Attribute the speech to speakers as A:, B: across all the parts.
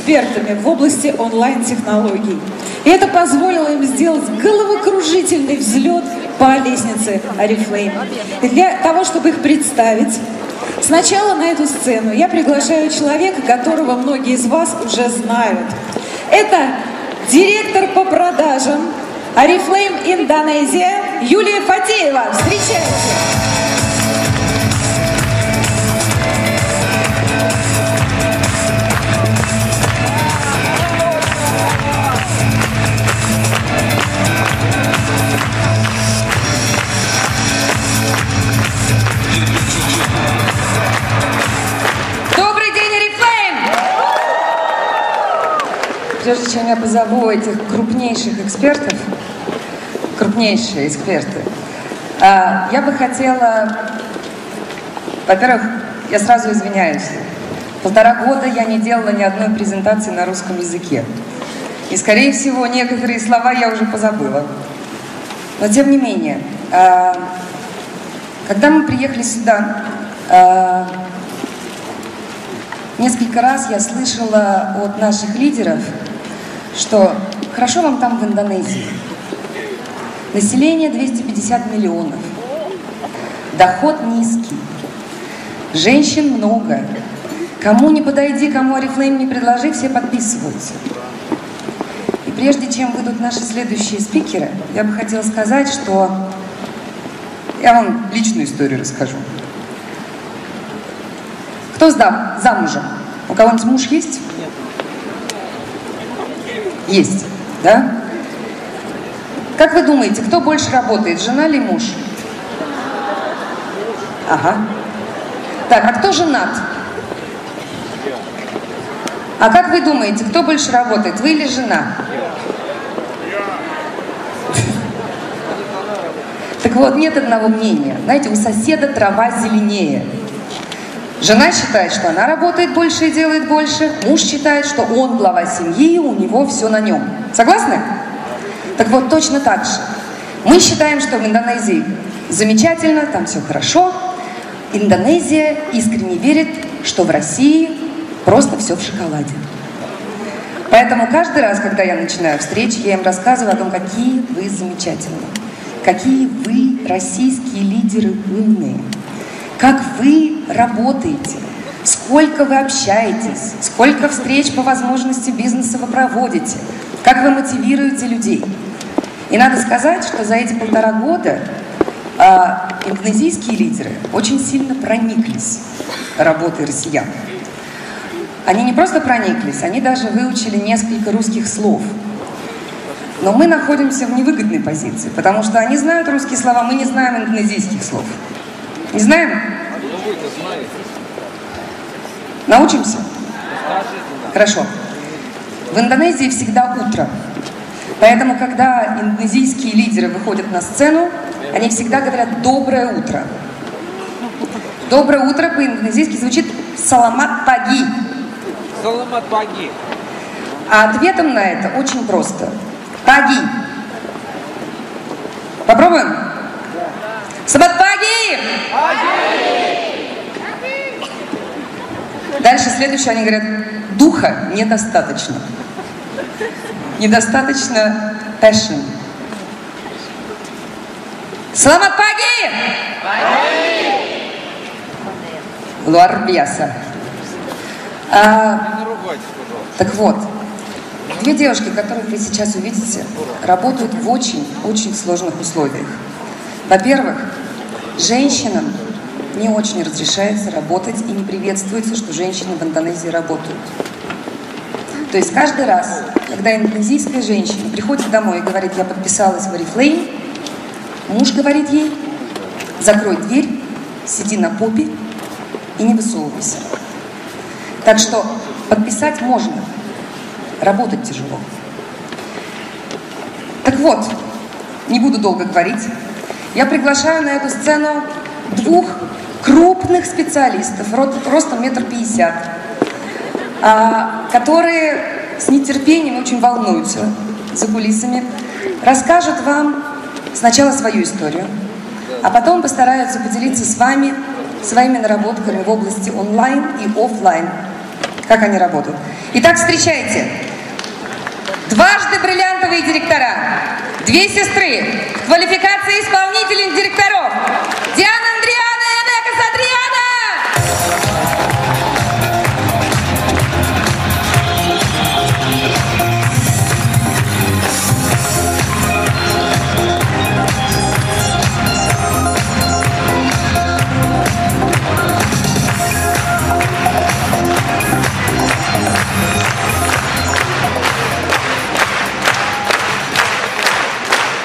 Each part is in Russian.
A: экспертами в области онлайн-технологий. И это позволило им сделать головокружительный взлет по лестнице Oriflame. И для того, чтобы их представить, сначала на эту сцену я приглашаю человека, которого многие из вас уже знают. Это директор по продажам Oriflame Индонезия Юлия Фатеева. Встречайте!
B: Прежде чем я позову этих крупнейших экспертов, крупнейшие эксперты, я бы хотела, во-первых, я сразу извиняюсь, 1,5 года я не делала ни одной презентации на русском языке. И, скорее всего, некоторые слова я уже позабыла. Но, тем не менее, когда мы приехали сюда, несколько раз я слышала от наших лидеров, что хорошо вам там в Индонезии. Население 250 миллионов. Доход низкий. Женщин много. Кому не подойди, кому Oriflame не предложи, все подписываются. И прежде чем выйдут наши следующие спикеры, я бы хотела сказать, что я вам личную историю расскажу. Кто замужем? У кого-нибудь муж есть?
C: Нет.
B: Есть, да? Как вы думаете, кто больше работает, жена или муж? Ага. Так, а кто женат? А как вы думаете, кто больше работает, вы или жена? Так вот, нет одного мнения. Знаете, у соседа трава зеленее. Жена считает, что она работает больше и делает больше. Муж считает, что он глава семьи, и у него все на нем. Согласны? Так вот, точно так же. Мы считаем, что в Индонезии замечательно, там все хорошо. Индонезия искренне верит, что в России просто все в шоколаде. Поэтому каждый раз, когда я начинаю встречи, я им рассказываю о том, какие вы замечательные, какие вы российские лидеры умные, как вы работаете, сколько вы общаетесь, сколько встреч по возможности бизнеса вы проводите, как вы мотивируете людей. И надо сказать, что за эти 1,5 года индонезийские лидеры очень сильно прониклись работой россиян. Они не просто прониклись, они даже выучили несколько русских слов. Но мы находимся в невыгодной позиции, потому что они знают русские слова, мы не знаем индонезийских слов. Не знаем? Научимся? Хорошо. В Индонезии всегда утро. Поэтому, когда индонезийские лидеры выходят на сцену, они всегда говорят «доброе утро». Доброе утро по-индонезийски звучит «саламат паги».
C: Саламат паги.
B: А ответом на это очень просто. Паги. Попробуем? Саламат паги! Дальше следующее, они говорят, духа недостаточно. Недостаточно passion. Саламат паги! Luar biasa. Так вот, 2 девушки, которых вы сейчас увидите, работают в очень сложных условиях. Во-первых, женщинам не очень разрешается работать и не приветствуется, что женщины в Индонезии работают. То есть каждый раз, когда индонезийская женщина приходит домой и говорит, я подписалась в Oriflame, муж говорит ей, закрой дверь, сиди на попе и не высовывайся. Так что подписать можно, работать тяжело. Так вот, не буду долго говорить, я приглашаю на эту сцену 2 крупных специалистов, ростом 1,50 м, которые с нетерпением очень волнуются за кулисами, расскажут вам сначала свою историю, а потом постараются поделиться с вами своими наработками в области онлайн и офлайн как они работают. Итак, встречайте. Дважды бриллиантовые директора, две сестры, квалификация исполнительных директоров. Диана Андриана и Энека Сатриана!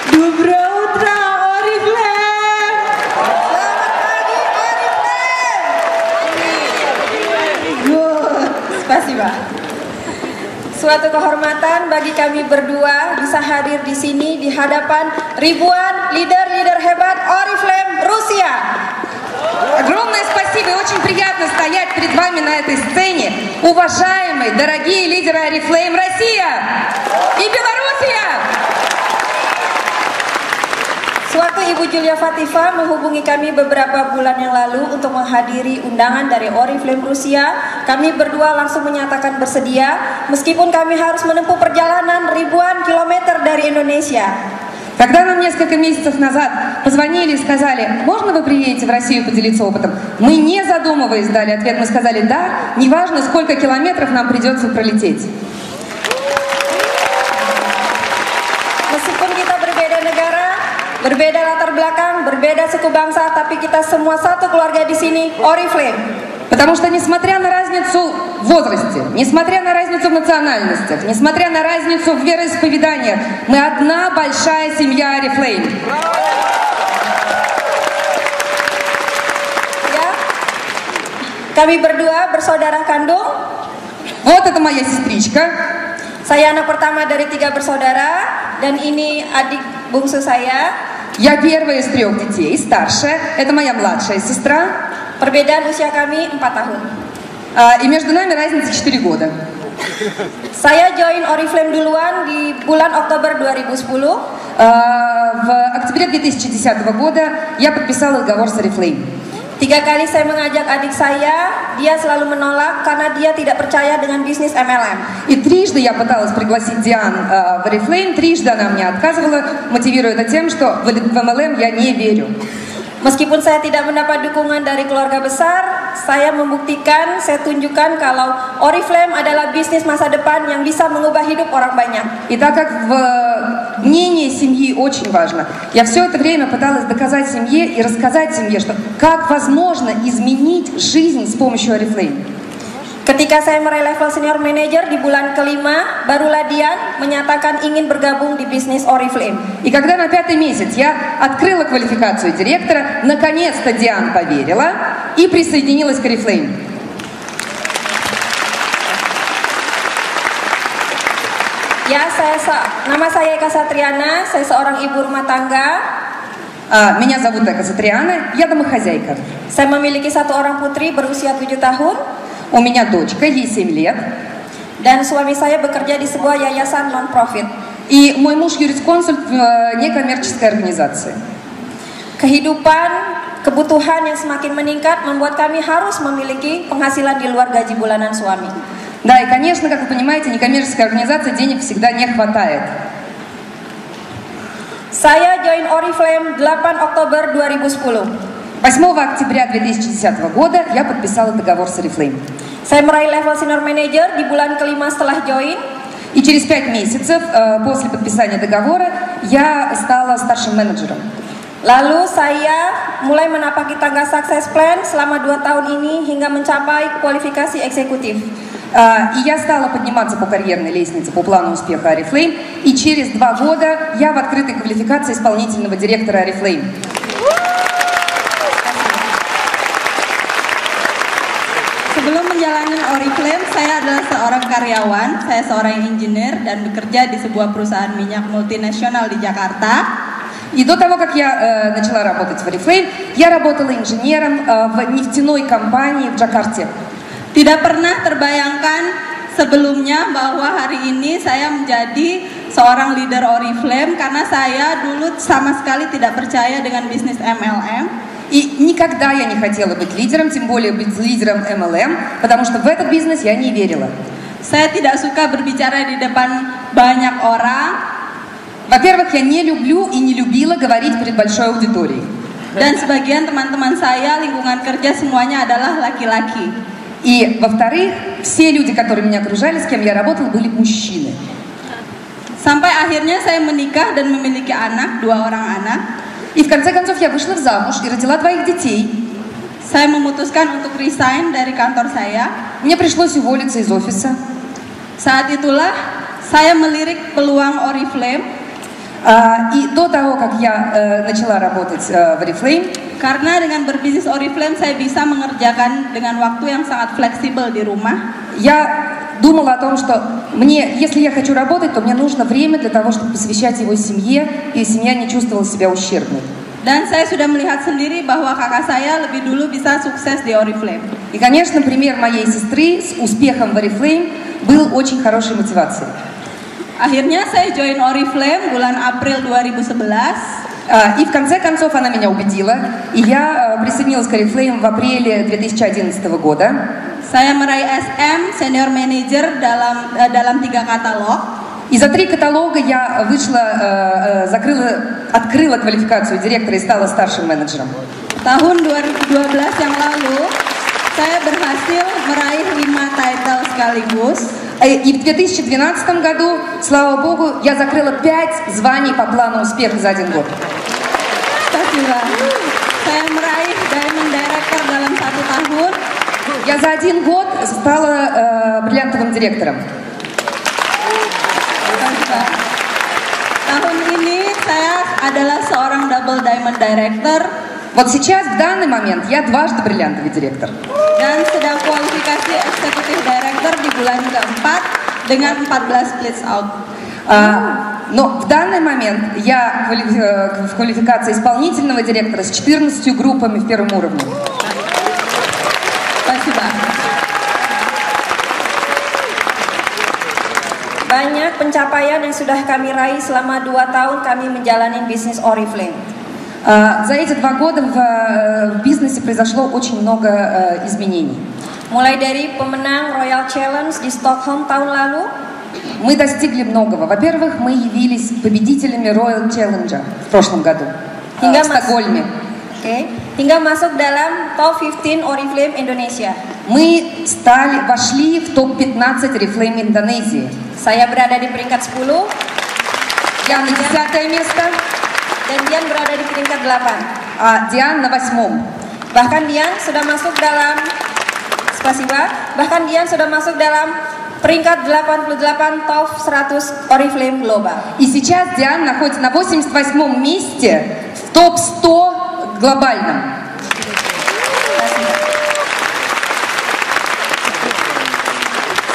A: Доброе утро, Oriflame! Good, spasiba.
D: Suatu kehormatan bagi kami berdua bisa hadir di sini di hadapan ribuan leader-leader hebat Oriflame Rusia.
B: Огромное спасибо и очень приятно стоять перед вами на этой сцене. Уважаемые, дорогие лидеры Oriflame Россия и Белоруссия!
D: Suatu Ibu Julia Fativa menghubungi kami beberapa bulan yang lalu untuk menghadiri undangan dari Oriflame Rusia. Kami berdua langsung menyatakan bersedia, meskipun kami harus menempuh perjalanan ribuan kilometer dari Indonesia.
B: Когда нам несколько месяцев назад позвонили и сказали, можно вы приедете в Россию поделиться опытом, мы, не задумываясь, дали ответ, мы сказали, да, неважно, сколько километров нам придется пролететь.
D: Meskipun kita berbeda negara, berbeda latar belakang, berbeda suku bangsa, tapi kita semua satu keluarga di sini, Oriflame.
B: Потому что, несмотря на разницу в возрасте, несмотря на разницу в национальностях, несмотря на разницу в вероисповеданиях, мы одна большая семья Oriflame.
D: Ya, kami berdua bersaudara kandung.
B: Вот это моя сестричка.
D: Saya anak pertama dari 3 bersaudara, dan ini adik bungsu saya.
B: Я первая из 3 детей, старшая. Это моя младшая сестра.
D: Perbedaan usia kami 4 tahun.
B: И между нами разница 4 года.
D: Saya join Oriflame duluan di bulan Oktober 2010.
B: В октябре 2010 года я подписала договор с Oriflame.
D: 3 kali saya mengajak adik saya, dia selalu menolak karena dia tidak percaya dengan bisnis MLM.
B: И трижды я пыталась пригласить Диан в Oriflame, трижды она мне отказывала, мотивируя это тем, что в MLM я не верю.
D: Meskipun saya tidak mendapat dukungan dari keluarga besar, saya membuktikan, saya tunjukkan kalau Oriflame adalah bisnis masa depan yang bisa mengubah hidup orang banyak.
B: И так как мнение семьи очень важно, я все это время пыталась доказать семье и рассказать семье, что как возможно изменить жизнь с помощью Oriflame.
D: Ketika saya meraih level senior manager di bulan kelima, barulah Dian menyatakan ingin bergabung di bisnis Oriflame.
B: И когда на 5-й месяц я открыла квалификацию директора, наконец-то Диан поверила и присоединилась к Oriflame.
D: Ya, nama saya Eka Satriana, saya seorang ibu rumah tangga.
B: Меня зовут Эка Сатриана, я домохозяйка.
D: Saya memiliki 1 orang putri berusia 7 tahun.
B: У меня дочка, ей 7 лет.
D: Dan suami saya bekerja di sebuah yayasan non-profit.
B: И мой муж юрисконсульт в некоммерческой организации.
D: Kehidupan, kebutuhan yang semakin meningkat membuat kami harus memiliki penghasilan di luar gaji bulanan suami.
B: Да, и, конечно, как вы понимаете, некоммерческая организация денег всегда не хватает.
D: Saya join Oriflame 8 Oktober 2010.
B: 8 октября 2010 года я подписала договор с Oriflame.
D: Saya meraih level senior manager di bulan kelima setelah join.
B: И через 5 месяцев после подписания договора я стала старшим менеджером.
D: Lalu saya mulai menapaki tangga success plan selama 2 tahun ini hingga mencapai kualifikasi eksekutif.
B: И я стала подниматься по карьерной лестнице по плану успеха Oriflame. И через 2 года я в открытой квалификации исполнительного директора Oriflame.
E: Sebelum menjalani Oriflame, saya adalah seorang karyawan, saya seorang engineer dan bekerja di sebuah perusahaan minyak multinasional di Jakarta.
B: И до того, как я начала работать в Oriflame, я работала инженером в нефтяной компании в Джакарте.
E: Tidak pernah terbayangkan sebelumnya bahwa hari ini saya menjadi seorang leader Oriflame karena saya dulu sama sekali tidak percaya dengan bisnis MLM.
B: И никогда я не хотела быть лидером, тем более быть лидером MLM, потому что в этот бизнес я не верила.
E: Saya tidak suka berbicara di depan banyak orang.
B: Во-первых, я не люблю и не любила говорить перед большой аудиторией.
E: Dan sebagian teman-teman saya, lingkungan kerja semuanya adalah laki-laki.
B: И, во-вторых, все люди, которые меня окружали, с кем я работала, были мужчины.
E: Sampai akhirnya saya menikah dan memiliki anak, 2 orang anak.
B: И в конце концов я вышла замуж и родила 2 детей.
E: Saya memutuskan untuk resign dari kantor saya.
B: Мне пришлось уволиться из офиса.
E: Saat itulah saya melirik peluang Oriflame.
B: И до того, как я начала работать в Oriflame,
E: Karena dengan berbisnis Oriflame saya bisa mengerjakan dengan waktu yang sangat fleksibel di rumah.
B: я думала о том, что если я хочу работать, то мне нужно время для того, чтобы посвящать его семье, и семья не чувствовала себя ущербной.
E: Dan saya sudah melihat sendiri bahwa kakak saya lebih dulu bisa sukses di Oriflame.
B: И, конечно, пример моей сестры с успехом в Oriflame был очень хорошей мотивацией.
E: Akhirnya saya join Oriflame bulan April 2011.
B: И в конце концов она меня убедила, и я присоединилась к Oriflame в апреле 2011 года.
E: Saya meraih SM Senior Manager dalam 3 katalog.
B: И за 3 каталога я открыла квалификацию директора и стала старшим менеджером.
E: Tahun 2012 yang lalu, saya berhasil meraih 5 title sekaligus.
B: И в 2012 году, слава богу, я закрыла 5 званий по плану успеха за 1 год.
E: Spasiba. Saya meraih Diamond Director dalam 1 tahun.
B: Я за 1 год стала бриллиантовым директором.
E: Spasiba. Tahun ini saya adalah seorang Double Diamond Director.
B: Вот сейчас, в данный момент, я дважды бриллиантовый директор.
E: Dan sedang kualifikasi Executive Director di bulan keempat dengan 14 splits out.
B: Но в данный момент я в квалификации исполнительного директора с 14 группами в 1-м уровне.
E: Spasiba.
D: Banyak pencapaian yang sudah kami raih selama 2 tahun kami menjalani bisnis Oriflame.
B: За эти 2 года в бизнесе произошло очень много изменений.
D: Mulai dari pemenang Royal Challenge di Stockholm tahun lalu.
B: Мы достигли многого. Во-первых, мы явились победителями Royal Challenge в прошлом году в Стокгольме.
D: Hingga masuk dalam top 15 Oriflame Indonesia.
B: Мы вошли в топ-15 Oriflame Индонезии.
D: Saya berada di peringkat 10.
B: Я на 10 место.
D: Dan Dian berada di peringkat 8.
B: А Диан на 8.
D: Bahkan Dian sudah masuk dalam peringkat 88 top 100 Oriflame Global.
B: И сейчас Диан находится на 88 месте в топ-100 глобальном.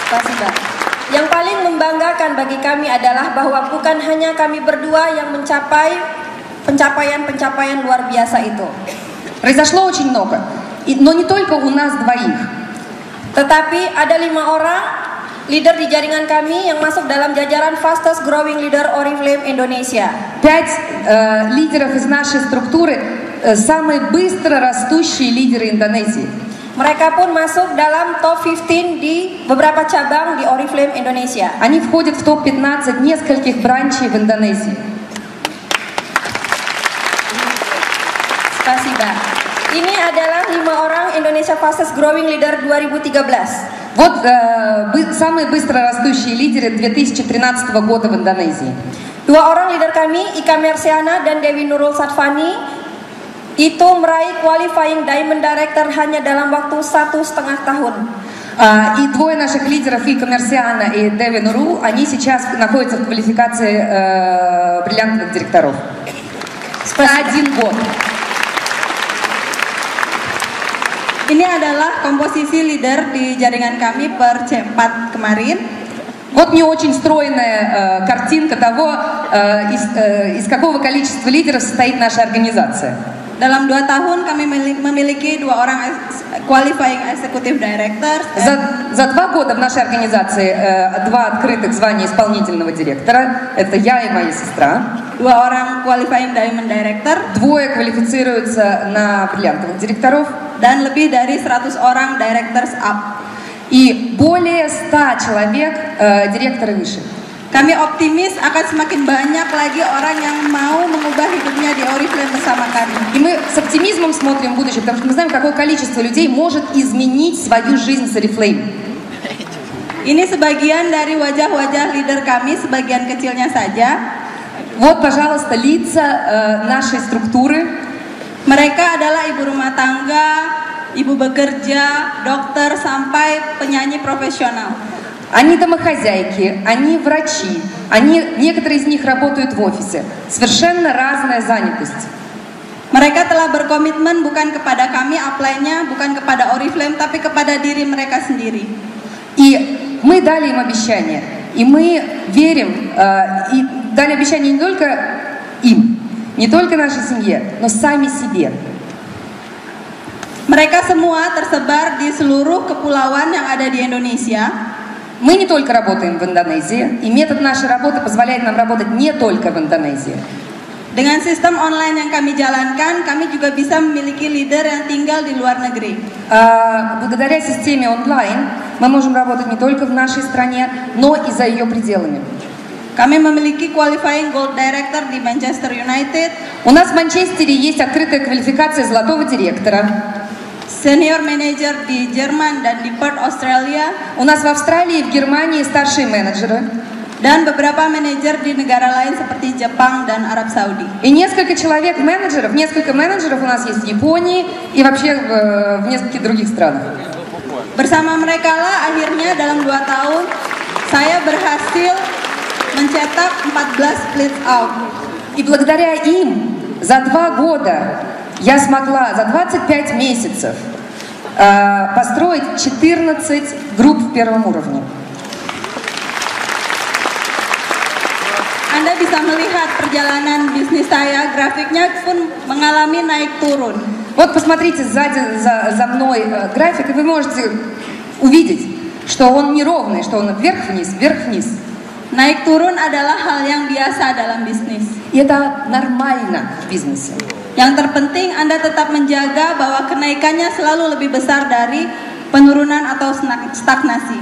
D: Spasiba. Yang paling membanggakan bagi kami adalah bahwa bukan hanya kami berdua yang mencapai pencapaian-pencapaian luar biasa itu.
B: Произошло очень много, но не только у нас двоих.
D: Tetapi ada 5 orang leader di jaringan kami yang masuk dalam jajaran fastest growing leader Oriflame Indonesia.
B: 5 лидеров из нашей структуры, самые быстро растущие лидеры Индонезии.
D: Mereka pun masuk dalam top 15 di beberapa cabang di Oriflame Indonesia.
B: Они входят в топ-15 нескольких бранчей в Индонезии.
D: Spasiba. Ini adalah 5 orang Indonesia Fastest Growing Leader 2013.
B: Вот самые быстро растущие лидеры 2013 года в Индонезии.
D: 2 orang leader kami, Ika Mersiana dan Dewi Nurul Satfani, itu meraih qualifying Diamond Director hanya dalam waktu 1,5 tahun.
B: И 2 наших лидеров, Ика Мерсиана и Деви Нурул, они сейчас находятся в квалификации бриллиантовых директоров. За 1 год.
E: Ini adalah komposisi leader di jaringan kami per C4 kemarin.
B: Вот мне очень стройная картинка того, из какого количества лидеров состоит наша организация.
E: Dalam 2 tahun kami memiliki 2 orang qualifying executive director.
B: За 2 года в нашей организации 2 открытых звания исполнительного директора. Это я и моя сестра.
E: 2 orang qualifying diamond director,
B: 2 квалифицируются на бриллиантовых директоров,
E: dan lebih dari 100 orang directors up.
B: и более 100 человек директоры выше.
E: Kami optimis akan semakin banyak lagi orang yang mau mengubah hidupnya di Oriflame bersama kami.
B: И мы с оптимизмом смотрим в будущее, потому что мы знаем, какое количество людей может изменить свою жизнь с Oriflame.
E: Ini sebagian dari wajah-wajah leader kami, sebagian kecilnya saja.
B: Вот, пожалуйста, лица нашей структуры.
E: Mereka adalah ibu rumah tangga, ibu bekerja, dokter, sampai penyanyi profesional.
B: Они домохозяйки, они врачи, некоторые из них работают в офисе. Совершенно разная занятость.
E: Mereka telah berkomitmen bukan kepada kami upline-nya, bukan kepada Oriflame, tapi kepada diri mereka sendiri.
B: И мы дали им обещание, и мы верим, и дали обещание не только им, не только нашей семье, но сами себе.
E: Mereka semua tersebar di seluruh kepulauan yang ada di Indonesia.
B: Мы не только работаем в Индонезии, и метод нашей работы позволяет нам работать не только в Индонезии.
E: Dengan sistem online yang kami jalankan, kami juga bisa memiliki leader yang tinggal di luar negeri.
B: Благодаря системе онлайн мы можем работать не только в нашей стране, но и за ее пределами.
E: Kami memiliki qualifying gold director di Manchester United.
B: У нас в Манчестере есть открытая квалификация золотого директора.
E: Senior manager di Jerman dan di Perth, Australia.
B: У нас в Австралии и в Германии старшие менеджеры.
E: Dan beberapa manajer di negara lain seperti Jepang dan Arab Saudi.
B: И несколько менеджеров у нас есть в Японии и вообще в нескольких других странах.
E: Bersama mereka lah akhirnya dalam 2 tahun saya berhasil mencetak 14 split out.
B: И благодаря им за 2 года я смогла за 25 месяцев построить 14 групп в первом уровне.
E: Anda bisa melihat perjalanan bisnis saya, grafiknya pun mengalami naik turun.
B: Вот посмотрите сзади за мной график, и вы можете увидеть, что он неровный, что он вверх-вниз, вверх-вниз.
E: Naik turun adalah hal yang biasa dalam bisnis.
B: И это нормально в бизнесе.
E: Yang terpenting Anda tetap menjaga bahwa kenaikannya selalu lebih besar dari penurunan atau stagnasi.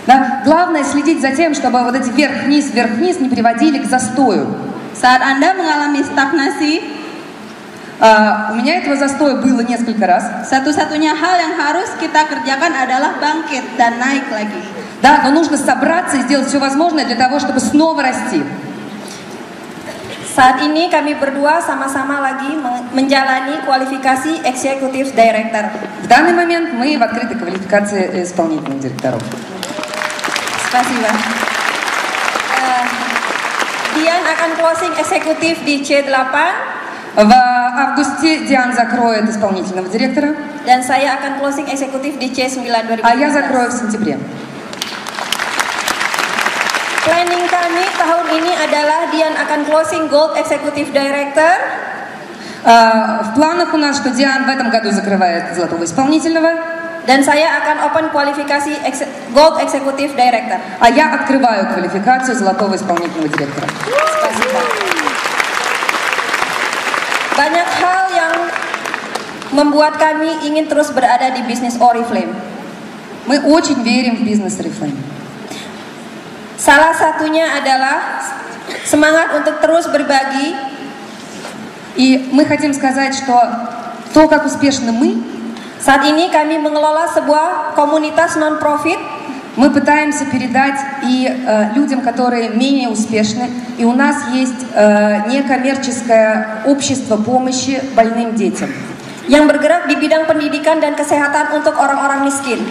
B: Да? Главное следить за тем, чтобы вот эти вверх-вниз не приводили к застою.
E: Saat Anda mengalami stagnasi,
B: у меня этого застоя было несколько раз.
E: Satu-satunya hal yang harus kita kerjakan adalah bangkit dan naik lagi.
B: Да, но нужно собраться и сделать все возможное для того, чтобы снова расти.
D: Saat ini kami berdua sama-sama lagi menjalani kualifikasi Executive Director.
B: В данный момент мы в открытой квалификации исполнительных директоров.
E: Spasiba.
D: Dian akan closing eksekutif di C8.
B: В августе Диан закроет исполнительного директора,
D: Dan saya akan closing eksekutif di C9 2015.
B: а я закрою в сентябре.
D: Planning kami tahun ini adalah Dian akan closing Gold Executive Director.
B: В планах у нас, что Диан в этом году закрывает золотого исполнительного,
D: Dan saya akan open kualifikasi Gold Executive Director.
B: а я открываю квалификацию золотого исполнительного директора.
D: Spasiba. Banyak hal yang membuat kami ingin terus berada di bisnis Oriflame.
B: Мы очень верим в бизнес Oriflame.
D: Salah satunya adalah semangat untuk terus berbagi.
B: И мы хотим сказать, что то, как успешны мы,
D: Saat ini kami mengelola sebuah komunitas non-profit.
B: мы пытаемся передать и людям, которые менее успешны. И у нас есть некоммерческое общество помощи больным детям.
D: Yang bergerak di bidang pendidikan dan kesehatan untuk orang-orang miskin.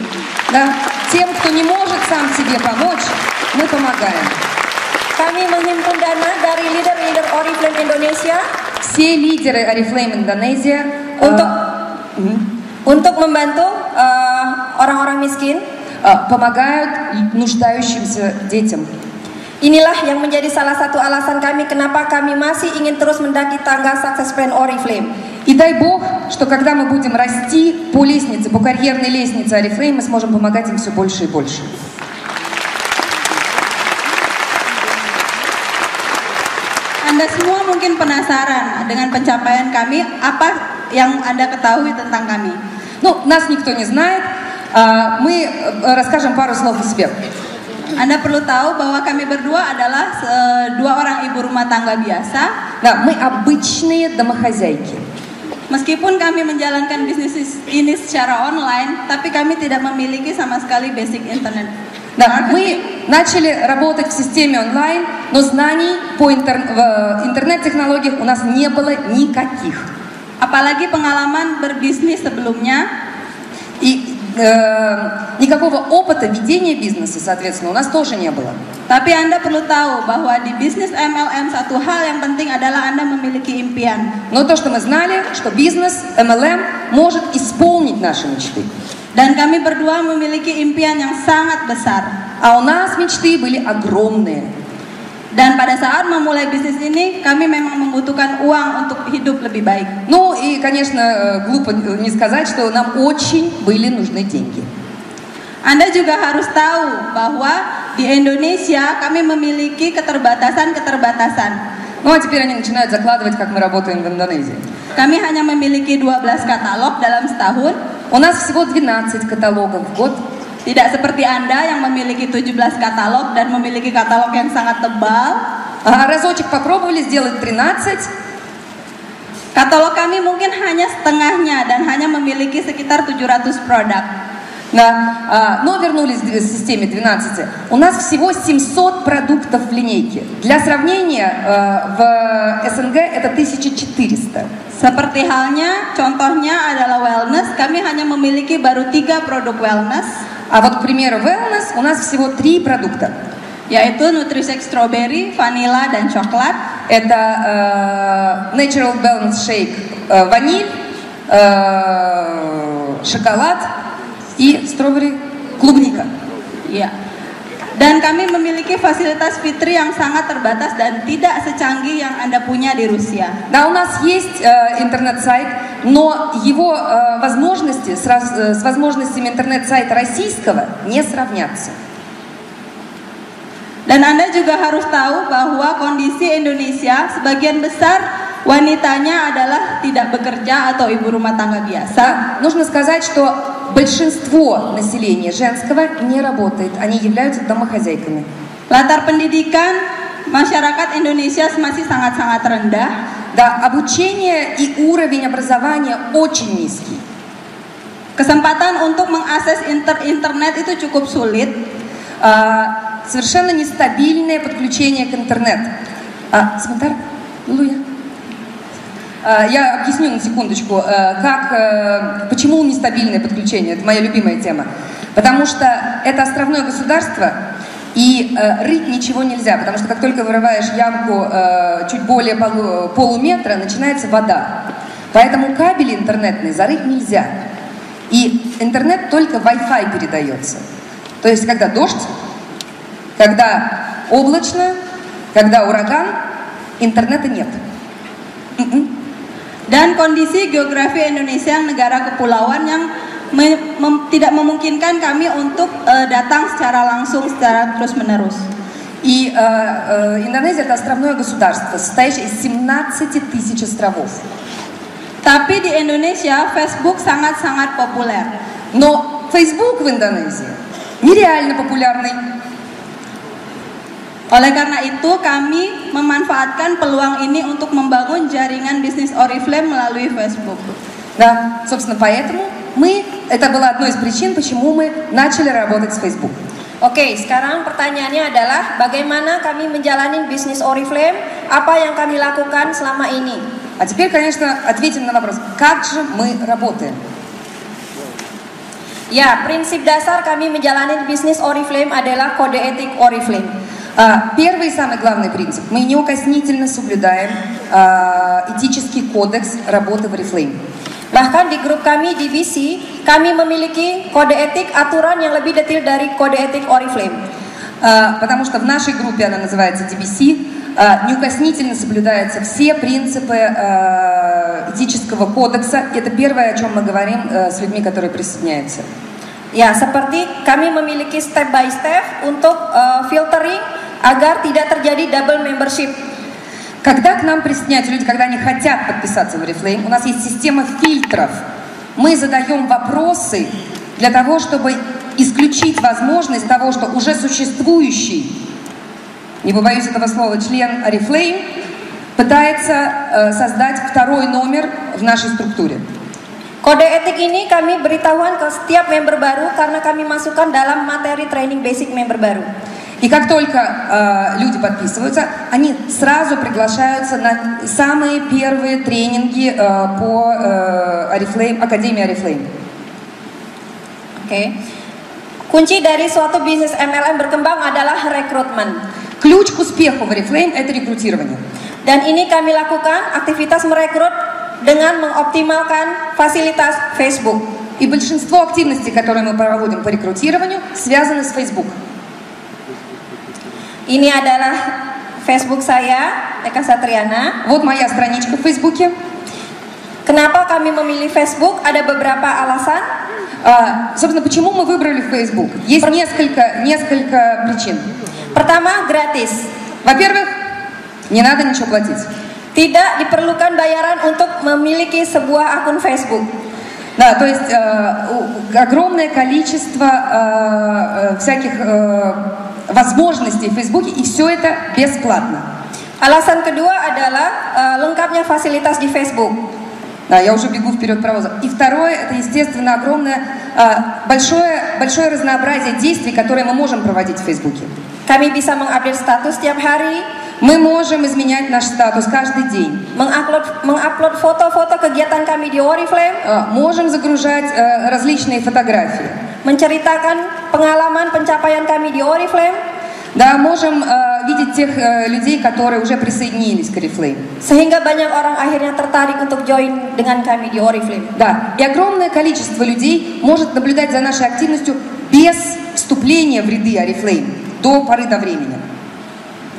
B: Да? Тем, кто не может сам себе помочь, мы помогаем.
D: Kami menghimpun dana dari leader-leader Oriflame Indonesia.
B: Все лидеры Oriflame Indonesia
D: Untuk membantu orang-orang miskin.
B: помогают нуждающимся детям.
D: Inilah yang menjadi salah satu alasan kami kenapa kami masih ingin terus mendaki tangga Success Plan Oriflame.
B: И дай Бог, что когда мы будем расти по лестнице, по карьерной лестнице Oriflame, мы сможем помогать им все больше и больше.
E: Anda semua mungkin penasaran dengan pencapaian kami, apa yang Anda ketahui tentang kami.
B: Ну, нас никто не знает, мы расскажем пару слов о себе.
E: Anda perlu tahu bahwa kami berdua adalah dua orang ibu rumah tangga biasa.
B: Да, мы обычные домохозяйки.
E: Meskipun kami menjalankan bisnis ini secara online, tapi kami tidak memiliki sama sekali basic internet.
B: Да, мы начали работать в системе онлайн, но знаний по интернет-технологиях у нас не было никаких.
E: Apalagi pengalaman berbisnis sebelumnya.
B: И никакого опыта ведения бизнеса, соответственно, у нас тоже не было.
E: Tapi Anda perlu tahu bahwa di bisnis MLM satu hal yang penting adalah Anda memiliki impian.
B: Но то, что мы знали, что бизнес MLM может исполнить наши мечты.
E: Dan kami berdua memiliki impian yang sangat besar.
B: А у нас мечты были огромные.
E: Dan pada saat memulai bisnis ini, kami memang membutuhkan uang untuk hidup lebih baik.
B: Ну и, конечно, глупо не сказать, что нам очень были нужны деньги.
E: Anda juga harus tahu bahwa di Indonesia kami memiliki keterbatasan-keterbatasan.
B: Ну а теперь они начинают закладывать, как мы работаем в Индонезии.
E: Kami hanya memiliki 12 katalog dalam setahun.
B: У нас всего 12 каталогов в год.
E: Tidak seperti Anda yang memiliki 17 katalog dan memiliki katalog yang sangat tebal.
B: Разочек попробовали сделать 13.
E: Katalog kami mungkin hanya setengahnya dan hanya memiliki sekitar 700 produk.
B: Но вернулись к системе 12. У нас всего 700 продуктов в линейке. Для сравнения, в СНГ это 1400.
E: Seperti halnya, contohnya adalah wellness. Kami hanya memiliki baru 3 produk wellness.
B: А вот, к примеру, wellness у нас всего 3 продукта.
E: Yaitu Nutrisec Strawberry, Vanilla, dan Coklat.
B: Это Natural Balance Shake, ваниль, шоколад и strawberry клубника.
E: Iya. Dan kami memiliki fasilitas fitri yang sangat terbatas dan tidak secanggih yang Anda punya di Rusia.
B: Да, у нас есть интернет-сайт, но его возможности с возможностями интернет-сайта российского не сравнятся.
E: Dan Anda juga harus tahu bahwa kondisi Indonesia sebagian besar wanitanya adalah tidak bekerja atau ibu rumah tangga biasa.
B: Нужно сказать, что большинство населения женского не работает, они являются домохозяйками.
E: Latar pendidikan masyarakat Indonesia masih sangat-sangat rendah.
B: Да, обучение и уровень образования очень низкий.
E: Kesempatan untuk mengakses internet itu cukup sulit.
B: Совершенно нестабильное подключение к интернету. Сементар, Луя. Я объясню на секундочку, почему нестабильное подключение. Это моя любимая тема. Потому что это островное государство, и рыть ничего нельзя, потому что как только вырываешь ямку чуть более полуметра, начинается вода. Поэтому кабели интернетные зарыть нельзя. И интернет только Wi-Fi передается. То есть когда dождь, когда облачно, когда ураган, интернета нет.
E: Dan kondisi geografi Indonesia yang negara kepulauan yang tidak memungkinkan kami untuk datang secara langsung, secara terus-menerus.
B: И Индонезия это островное государство, состоящее из 17 тысяч островов.
E: Tapi di Indonesia Facebook sangat-sangat populer.
B: Но Facebook в Индонезии нереально популярный.
E: Oleh karena itu kami memanfaatkan peluang ini untuk membangun jaringan bisnis Oriflame melalui Facebook.
B: Да, собственно, поэтому это была одной из причин, почему мы начали работать с Facebook.
D: Oke, sekarang pertanyaannya adalah bagaimana kami menjalani bisnis Oriflame, apa yang kami lakukan selama ini?
B: А теперь, конечно, ответим на вопрос, как же мы работаем?
D: Ya, prinsip dasar kami menjalani bisnis Oriflame adalah kode etik Oriflame.
B: Первый и самый главный принцип. Мы неукоснительно соблюдаем этический кодекс работы в Oriflame.
D: Bahkan di grup kami di BC, kami memiliki kode etik aturan yang lebih detail dari kode etik Oriflame.
B: Потому что в нашей группе, она называется DBC, неукоснительно соблюдаются все принципы этического кодекса. Это первое, о чем мы говорим с людьми, которые присоединяются.
D: Ya, seperti kami memiliki step by step untuk filtering agar tidak terjadi double membership.
B: Когда к нам присоединяются люди, когда они хотят подписаться в Oriflame, у нас есть система фильтров. Мы задаем вопросы для того, чтобы исключить возможность того, что уже существующий, не побоюсь этого слова, член Oriflame pытается создать второй номер в нашей структуре.
D: Kode etik ini kami beritahuan ke setiap member baru karena kami masukkan dalam materi training basic member baru.
B: И как только люди подписываются, они сразу приглашаются на самые первые тренинги по Oriflame, Академии Oriflame.
D: Oke. Kunci dari suatu bisnis MLM berkembang adalah rekrutmen.
B: Ключ к успеху в Oriflame – это рекрутирование.
D: Dan ini kami lakukan aktivitas merekrut dengan mengoptimalkan fasilitas Facebook.
B: И большинство активностей, которые мы проводим по рекрутированию, связаны с Facebook.
D: Ini adalah Facebook saya, Eka Satriana.
B: Вот моя страничка в Фейсбуке.
D: Kenapa kami memilih Facebook? Ada beberapa alasan.
B: Собственно, почему мы выбрали Facebook? Есть несколько причин.
D: Pertama, gratis.
B: Во-первых, не надо ничего платить.
D: Tidak diperlukan bayaran untuk memiliki sebuah akun Facebook.
B: Да, то есть огромное количество всяких возможностей в Фейсбуке, и все это бесплатно.
D: Alasan kedua adalah lengkapnya fasilitas di Facebook.
B: Да, я уже бегу вперед паровоза. И второе, это, естественно, огромное, большое разнообразие действий, которые мы можем проводить в Фейсбуке.
D: Kami bisa mengupdate status setiap hari.
B: Мы можем изменять наш статус каждый день.
D: Mengupload foto-foto kegiatan kami di Oriflame.
B: Можем загружать различные фотографии.
D: Menceritakan pengalaman pencapaian kami di Oriflame.
B: Да, можем видеть тех людей, которые уже присоединились к Oriflame.
D: Sehingga banyak orang akhirnya tertarik untuk join dengan kami di Oriflame.
B: Да, и огромное количество людей может наблюдать за нашей активностью без вступления в ряды Oriflame до поры до времени.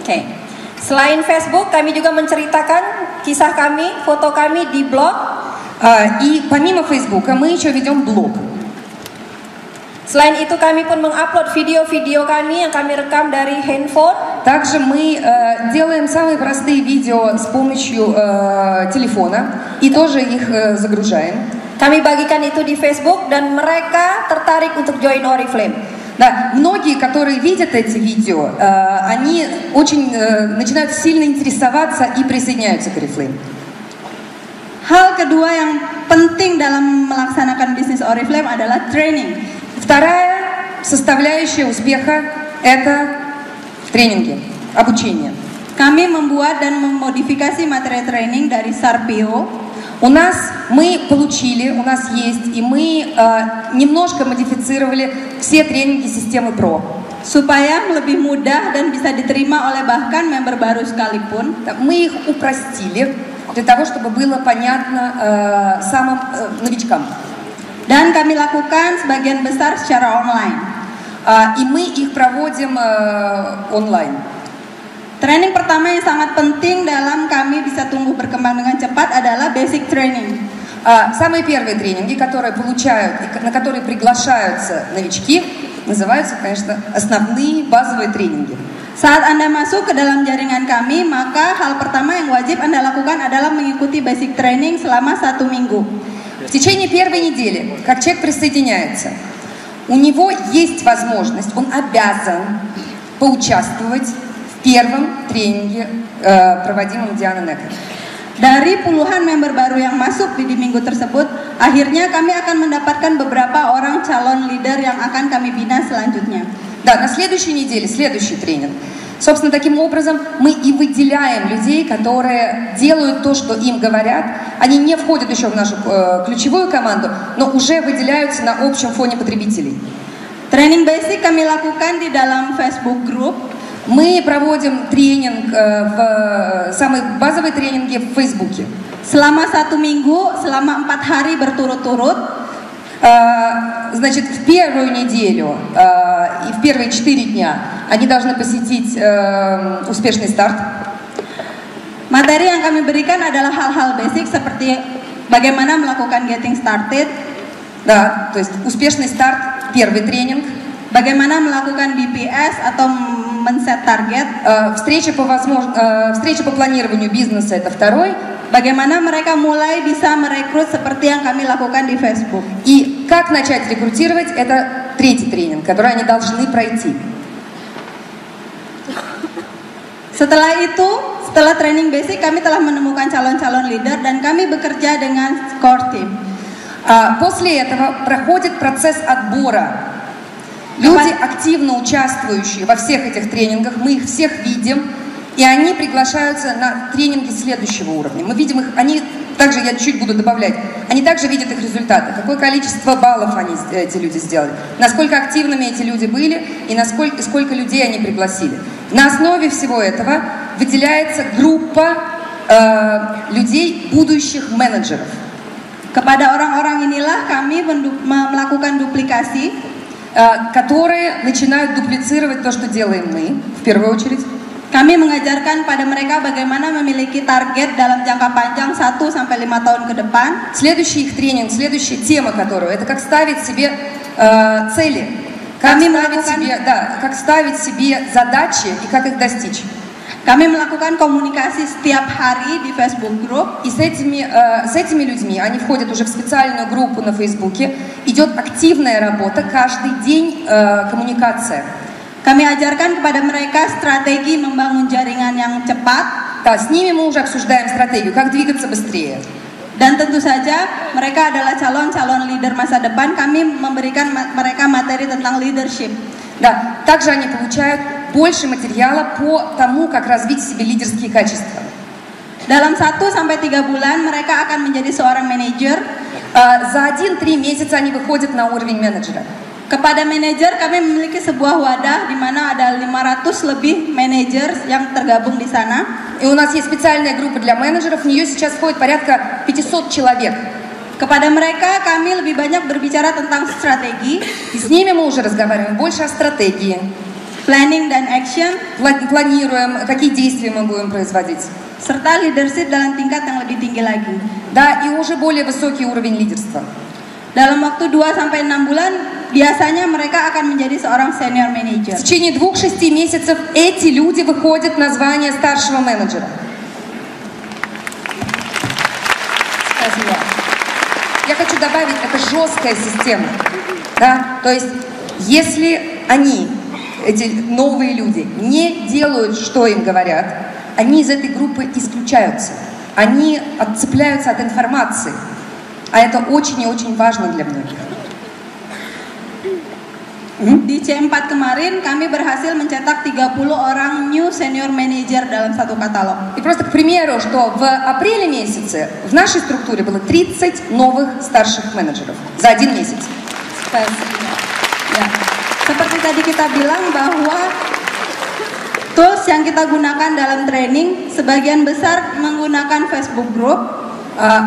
D: Oke. Selain Facebook, kami juga menceritakan kisah kami, foto kami di blog.
B: И помимо Фейсбука мы еще ведем блог.
D: Selain itu kami pun mengupload video-video kami yang kami rekam dari handphone.
B: Также мы делаем самые простые видео с помощью телефона и тоже их загружаем.
D: Kami bagikan itu di Facebook dan mereka tertarik untuk join Oriflame.
B: Да, многие, которые видят эти видео, они очень начинают сильно интересоваться и присоединяются к Oriflame.
E: Hal kedua yang penting dalam melaksanakan bisnis Oriflame adalah training.
B: Вторая составляющая успеха – это тренинги, обучение.
E: Kami membuat dan memodifikasi materi training dari Sarpio.
B: У нас есть, и мы немножко модифицировали все тренинги системы PRO.
E: Supaya lebih mudah dan bisa diterima oleh bahkan member baru sekalipun.
B: Мы их упростили для того, чтобы было понятно самым новичкам.
E: Dan kami lakukan sebagian besar secara online.
B: И мы их проводим онлайн.
E: Training pertama yang sangat penting dalam kami bisa tumbuh berkembang dengan cepat adalah basic training.
B: Самые первые тренинги, которые получают, на которые приглашаются новички, называются, конечно, основные базовые тренинги.
E: Saat Anda masuk ke dalam jaringan kami, maka hal pertama yang wajib Anda lakukan adalah mengikuti basic training selama 1 minggu.
B: В течение первой недели, как человек присоединяется, у него есть возможность, он обязан поучаствовать в первом тренинге, проводимом Дианой Некер.
E: Dari puluhan member baru yang masuk di minggu tersebut, akhirnya kami akan mendapatkan beberapa orang calon leader yang akan kami bina selanjutnya.
B: Да, на следующей неделе следующий тренинг. Собственно, таким образом мы и выделяем людей, которые делают то, что им говорят. Они не входят еще в нашу ключевую команду, но уже выделяются на общем фоне потребителей.
E: Training basic kami lakukan di dalam Facebook group.
B: Мы проводим тренинг, самые базовые тренинги в Фейсбуке.
E: Selama 1 minggu, selama 4 hari berturut-turut.
B: Значит, в первую неделю и в первые 4 дня они должны посетить успешный старт.
E: Materi yang kami berikan adalah hal-hal basic seperti bagaimana melakukan getting started.
B: Да, то есть успешный старт, первый тренинг.
E: Bagaimana melakukan BPS atau men-set target.
B: Встреча по планированию бизнеса — это второй.
E: Bagaimana mereka mulai bisa merekrut seperti yang kami lakukan di Facebook.
B: И как начать рекрутировать — это третий тренинг, который они должны пройти.
E: Setelah training basic, kami telah menemukan calon-calon leader dan kami bekerja dengan core team.
B: После этого проходит процесс отбора. Люди, активно участвующие во всех этих тренингах, мы их всех видим, и они приглашаются на тренинги следующего уровня. Мы видим их, они также, я чуть буду добавлять, они также видят их результаты, какое количество баллов эти люди сделали, насколько активными эти люди были и сколько людей они пригласили. На основе всего этого выделяется группа людей, будущих менеджеров.
E: Kepada orang-orang inilah kami melakukan duplikasi,
B: которые начинают дуплицировать то, что делаем мы, в первую очередь.
E: Kami mengajarkan pada mereka bagaimana memiliki target dalam jangka panjang 1-5 tahun ke depan.
B: Следующий их тренинг, следующая тема которого, это как ставить себе цели, как ставить себе задачи и как их достичь.
E: Kami melakukan komunikasi setiap hari di Facebook Group.
B: И с этими людьми, они входят уже в специальную группу на Фейсбуке, идет активная работа, каждый день коммуникация.
E: Kami ajarkan kepada mereka strategi membangun jaringan yang cepat.
B: Да, с ними мы уже обсуждаем стратегию, как двигаться быстрее.
E: Dan tentu saja mereka adalah calon-calon leader masa depan. Kami memberikan mereka materi tentang leadership.
B: Да, также они получают больше материала по тому, как развить в себе лидерские качества.
E: Dalam 1-3 bulan mereka akan menjadi seorang manajer.
B: За 1-3 месяца они выходят на уровень менеджера.
E: Kepada manajer kami memiliki sebuah wadah di mana ada 500 lebih manajer yang tergabung di sana.
B: И у нас есть специальная группа для менеджеров, в нее сейчас входит порядка 500 человек.
E: Kepada mereka kami lebih banyak berbicara tentang strategi.
B: И с ними мы уже разговариваем больше о стратегии.
E: Planning dan action.
B: Планируем, какие действия мы будем производить.
E: Serta leadership dalam tingkat yang lebih tinggi lagi.
B: Да, и уже более высокий уровень лидерства.
E: Dalam waktu 2-6 bulan, biasanya mereka akan menjadi seorang senior manager.
B: В течение 2-6 месяцев эти люди выходят на звание старшего менеджера. Спасибо. Я хочу добавить, это жесткая система. Да? То есть, если они, эти новые люди, не делают, что им говорят, они из этой группы исключаются. Они отцепляются от информации. А это очень и очень важно для многих.
E: Di C4 kemarin kami berhasil mencetak 30 orang new senior manager dalam satu katalog.
B: И просто к примеру, что в апреле месяце в нашей структуре было 30 новых старших менеджеров за 1 месяц.
E: Ya. Seperti tadi kita bilang bahwa tools yang kita gunakan dalam training sebagian besar menggunakan Facebook Group.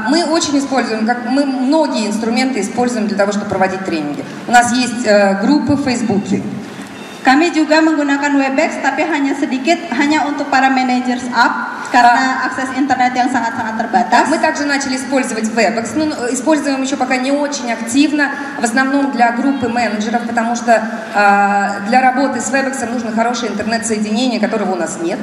B: Мы очень используем, мы многие инструменты используем для того, чтобы проводить тренинги. У нас есть группы в Фейсбуке.
E: Kami juga menggunakan Webex, tapi hanya sedikit, hanya untuk para managers up, karena akses internet yang sangat-sangat terbatas.
B: Мы также начали использовать Webex, но используем еще пока не очень активно, в основном для группы менеджеров, потому что для работы с Webex нужно хорошее интернет-соединение, которого у нас нет.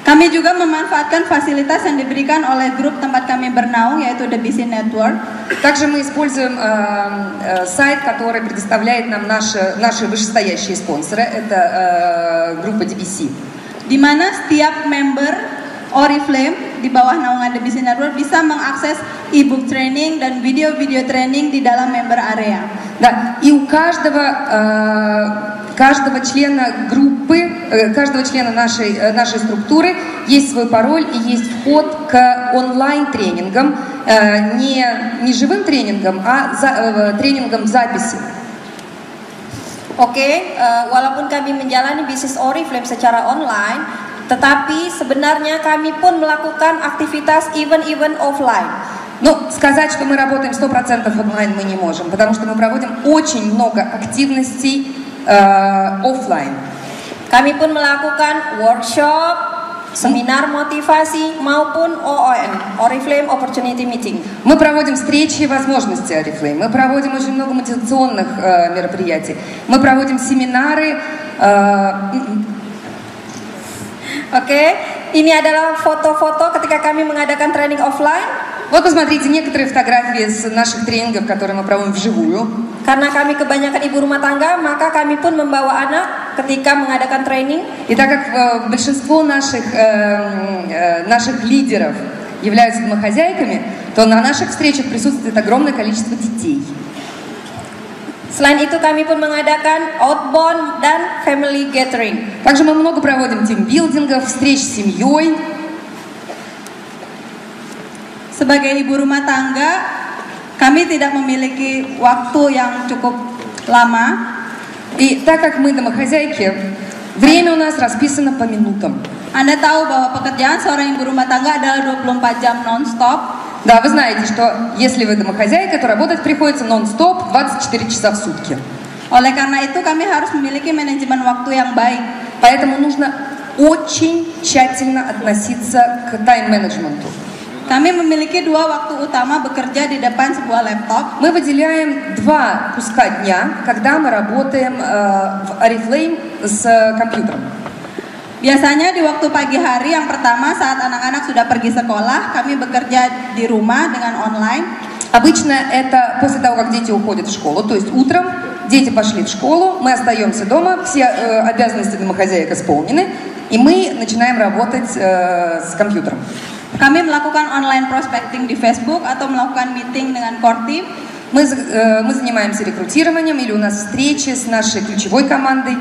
E: Kami juga memanfaatkan fasilitas yang diberikan oleh grup tempat kami bernaung, yaitu The BC Network.
B: Также мы используем сайт, который предоставляет нам наши вышестоящие спонсоры. Это группа DBC.
E: Di mana setiap member Oriflame di bawah naungan The BC Network bisa mengakses e-book training dan video-video training di dalam member area.
B: Да, и у каждого члена группы, каждого члена нашей структуры есть свой пароль и есть вход к онлайн-тренингам, не живым тренингам, а тренингам в записи.
D: Oke, walaupun kami menjalani bisnis Oriflame secara online, tetapi sebenarnya kami pun melakukan aktivitas event-event offline.
B: Но сказать, что мы работаем 100% онлайн, мы не можем, потому что мы проводим очень много активностей offline.
D: Kami pun melakukan workshop, seminar motivasi maupun OOM, Oriflame Opportunity Meeting.
B: Мы проводим встречи и возможности Oriflame. Мы проводим очень много мотивационных мероприятий. Мы проводим семинары
D: Oke, ini adalah foto-foto ketika kami mengadakan training offline.
B: Вот посмотрите некоторые фотографии с наших тренингов, которые мы проводим вживую.
D: Karena kami kebanyakan ibu rumah tangga, maka kami pun membawa anak ketika mengadakan training.
B: И так как большинство наших лидеров являются домохозяйками, то на наших встречах присутствует огромное количество детей.
D: Selain itu kami pun mengadakan outbound dan family gathering.
B: Также мы много проводим тимбилдингов, встреч с семьей.
E: Sebagai ibu rumah tangga, kami tidak memiliki waktu yang cukup lama.
B: И так как мы домохозяйки, время у нас расписано по минутам.
E: Anda tahu bahwa pekerjaan seorang ibu rumah tangga adalah 24 jam non-stop.
B: Да, вы знаете, что если вы домохозяйка, то работать приходится нон-стоп 24 часа в сутки.
E: Oleh karena itu kami harus memiliki manajemen waktu yang baik.
B: Поэтому нужно очень тщательно относиться к тайм-менеджменту.
E: Kami memiliki 2 waktu utama bekerja di depan sebuah laptop.
B: Мы выделяем 2 куска дня, когда мы работаем в Oriflame с компьютером.
E: Biasanya di waktu pagi hari yang pertama saat anak-anak sudah pergi sekolah, kami bekerja di rumah dengan online.
B: Обычно это после того, как дети уходят в школу, то есть утром дети пошли в школу, мы остаемся дома, все обязанности домохозяек исполнены, и мы начинаем работать с компьютером.
E: Kami melakukan online prospecting di Facebook atau melakukan meeting dengan core team.
B: Мы занимаемся рекрутированием или у нас встречи с нашей ключевой командой.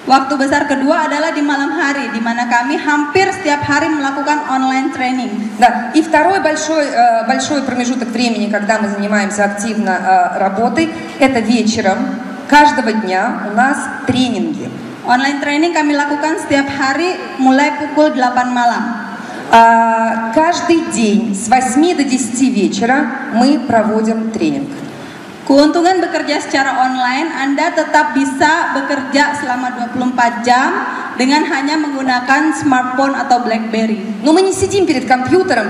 E: Waktu besar kedua adalah di malam hari, di mana kami hampir setiap hari melakukan online training.
B: Да, и второй большой промежуток времени, когда мы занимаемся активно работой, это вечером каждого дня у нас тренинги.
E: Online training kami lakukan setiap hari mulai pukul 8 malam.
B: Каждый день с 8 до 10 вечера мы проводим тренинг.
E: Keuntungan bekerja secara online, Anda tetap bisa bekerja selama 24 jam dengan hanya menggunakan smartphone atau BlackBerry.
B: Но мы не сидим перед компьютером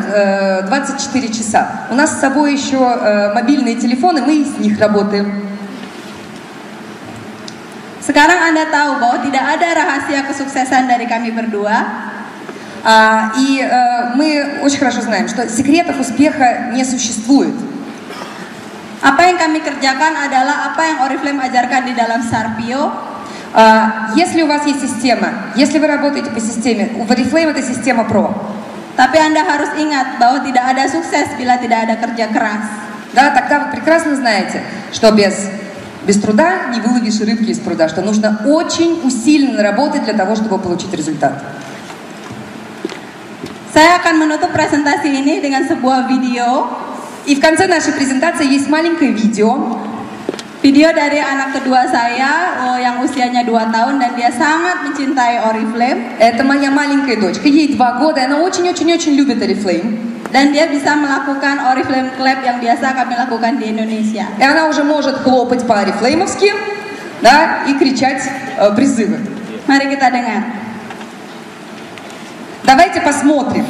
B: 24 часа. У нас с собой еще мобильные телефоны, мы с них работаем.
E: Sekarang Anda tahu bahwa tidak ada rahasia kesuksesan dari kami berdua.
B: И мы очень хорошо знаем, что секретов успеха не существует.
E: Apa yang kami kerjakan adalah apa yang Oriflame ajarkan di dalam Sarpio.
B: Если у вас есть система, если вы работаете по системе, у Oriflame это система Pro.
E: Tapi Anda harus ingat bahwa tidak ada sukses bila tidak ada kerja keras.
B: Да, тогда вы прекрасно знаете, что без труда не выловишь рыбки из пруда, что нужно очень усиленно работать для того, чтобы получить результат.
E: Saya akan menutup presentasi ini dengan sebuah video.
B: И в конце нашей презентации есть маленькое видео.
E: Video dari anak kedua saya yang usianya 2 tahun dan dia sangat mencintai Oriflame.
B: Это моя маленькая дочка, ей 2 года, и она очень-очень-очень любит Oriflame.
E: Dan dia bisa melakukan Oriflame Clap yang biasa kami lakukan di Indonesia.
B: И она уже может хлопать по-орифлеймовски, да, и кричать призывы.
E: Mari kita dengar.
B: Давайте посмотрим.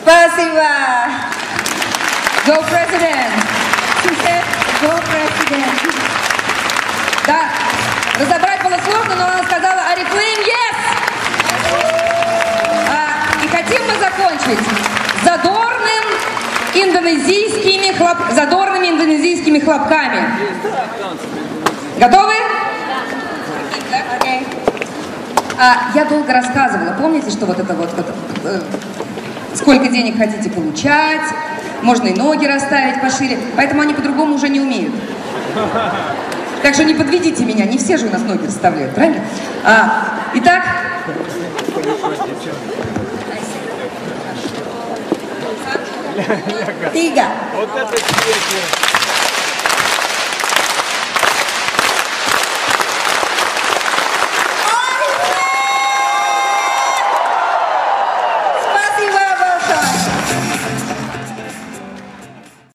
D: Spasiba.
B: Go President!
E: She said, "Go President."
B: Да, разобрать было сложно, но она сказала Oriflame yes! И хотим мы закончить задорными индонезийскими хлопками. Готовы?
E: Oke.
B: Я долго рассказывала, помните, что вот это сколько денег хотите получать, можно и ноги расставить пошире, поэтому они по-другому уже не умеют. Так что не подведите меня, не все же у нас ноги расставляют, правильно? Итак.
E: Tiga.
C: Вот это песня.